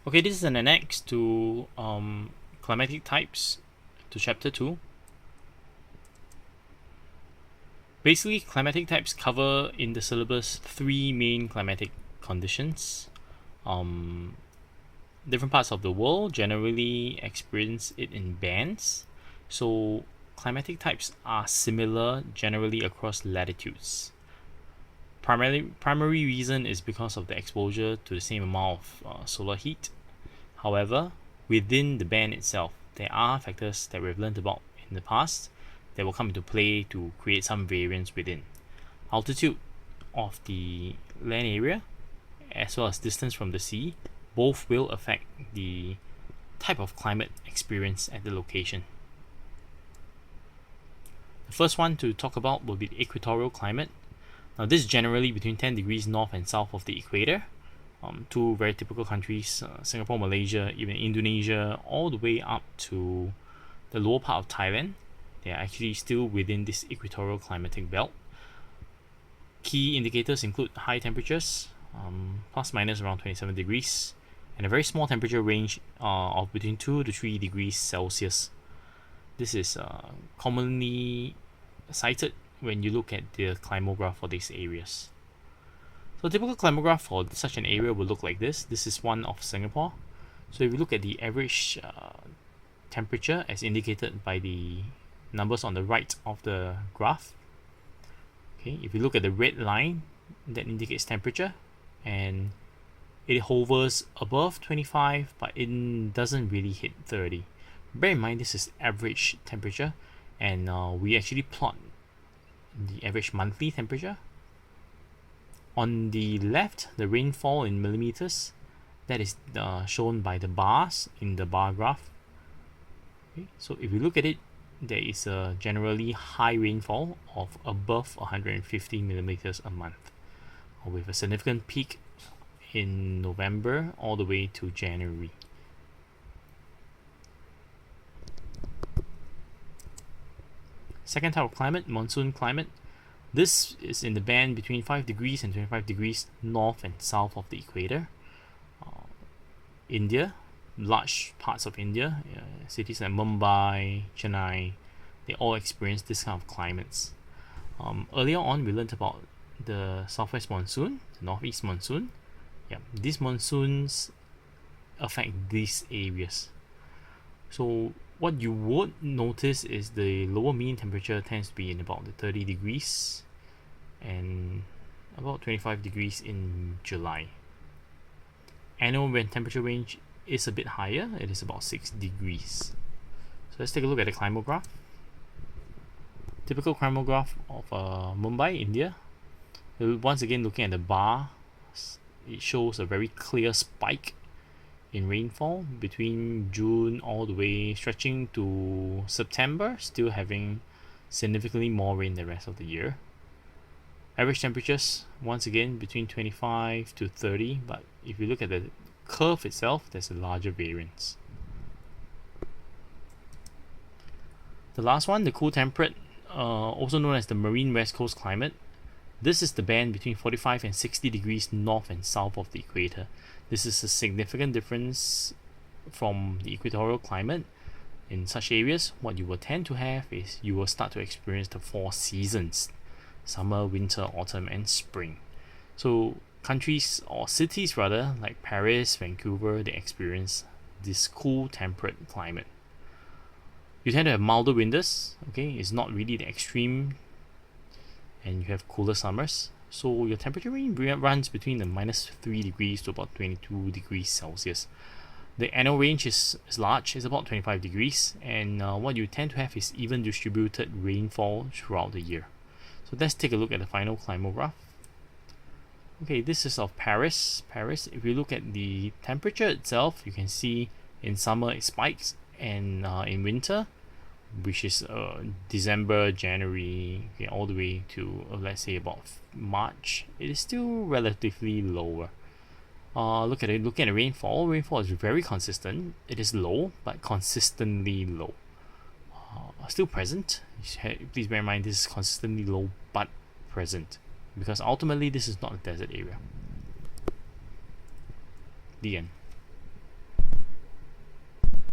Okay, this is an annex to Climatic Types, to Chapter 2. Basically, climatic types cover in the syllabus three main climatic conditions. Different parts of the world generally experience it in bands. So, climatic types are similar generally across latitudes. Primary reason is because of the exposure to the same amount of solar heat. However, within the band itself, there are factors that we've learned about in the past that will come into play to create some variance within. Altitude of the land area as well as distance from the sea both will affect the type of climate experienced at the location. The first one to talk about will be the equatorial climate. Now, this is generally between 10 degrees north and south of the equator. Two very typical countries, Singapore, Malaysia, even Indonesia, all the way up to the lower part of Thailand. They are actually still within this equatorial climatic belt. Key indicators include high temperatures, plus minus around 27 degrees, and a very small temperature range of between 2 to 3 degrees Celsius. This is commonly cited when you look at the climograph for these areas. So a typical climograph for such an area will look like this. This is one of Singapore. So if you look at the average temperature as indicated by the numbers on the right of the graph, okay, if you look at the red line, that indicates temperature, and it hovers above 25, but it doesn't really hit 30. Bear in mind this is average temperature, and we actually plot the average monthly temperature. On the left, the rainfall in millimeters, that is shown by the bars in the bar graph. Okay, so if you look at it, there is a generally high rainfall of above 150 millimeters a month, with a significant peak in November all the way to January. Second type of climate, monsoon climate. This is in the band between 5 degrees and 25 degrees north and south of the equator. India, large parts of India, cities like Mumbai, Chennai, they all experience this kind of climates. Earlier on, we learned about the southwest monsoon, the northeast monsoon. Yeah, these monsoons affect these areas. So what you would notice is the lower mean temperature tends to be in about the 30 degrees and about 25 degrees in July. Annual temperature range is a bit higher, it is about 6 degrees. So let's take a look at the climograph. Typical climograph of Mumbai, India. Once again, looking at the bar, it shows a very clear spike in rainfall between June all the way stretching to September, still having significantly more rain than the rest of the year. Average temperatures, once again, between 25 to 30, but if you look at the curve itself, there's a larger variance. The last one, the cool temperate, also known as the marine west coast climate. This is the band between 45 and 60 degrees north and south of the equator. This is a significant difference from the equatorial climate. In such areas, what you will tend to have is you will start to experience the four seasons: summer, winter, autumn, and spring. So countries or cities rather, like Paris, Vancouver, they experience this cool temperate climate. You tend to have milder winters, okay, it's not really the extreme, and you have cooler summers. So your temperature range runs between the minus 3 degrees to about 22 degrees Celsius. The annual range is large, it's about 25 degrees, and what you tend to have is even distributed rainfall throughout the year. So let's take a look at the final climograph. Okay, this is of Paris. If you look at the temperature itself, you can see in summer it spikes, and in winter, which is December, January, okay, all the way to let's say about March, it is still relatively lower. Looking at the rainfall. Rainfall is very consistent. It is low, but consistently low. Still present. Please bear in mind this is consistently low, but present, because ultimately this is not a desert area. The end.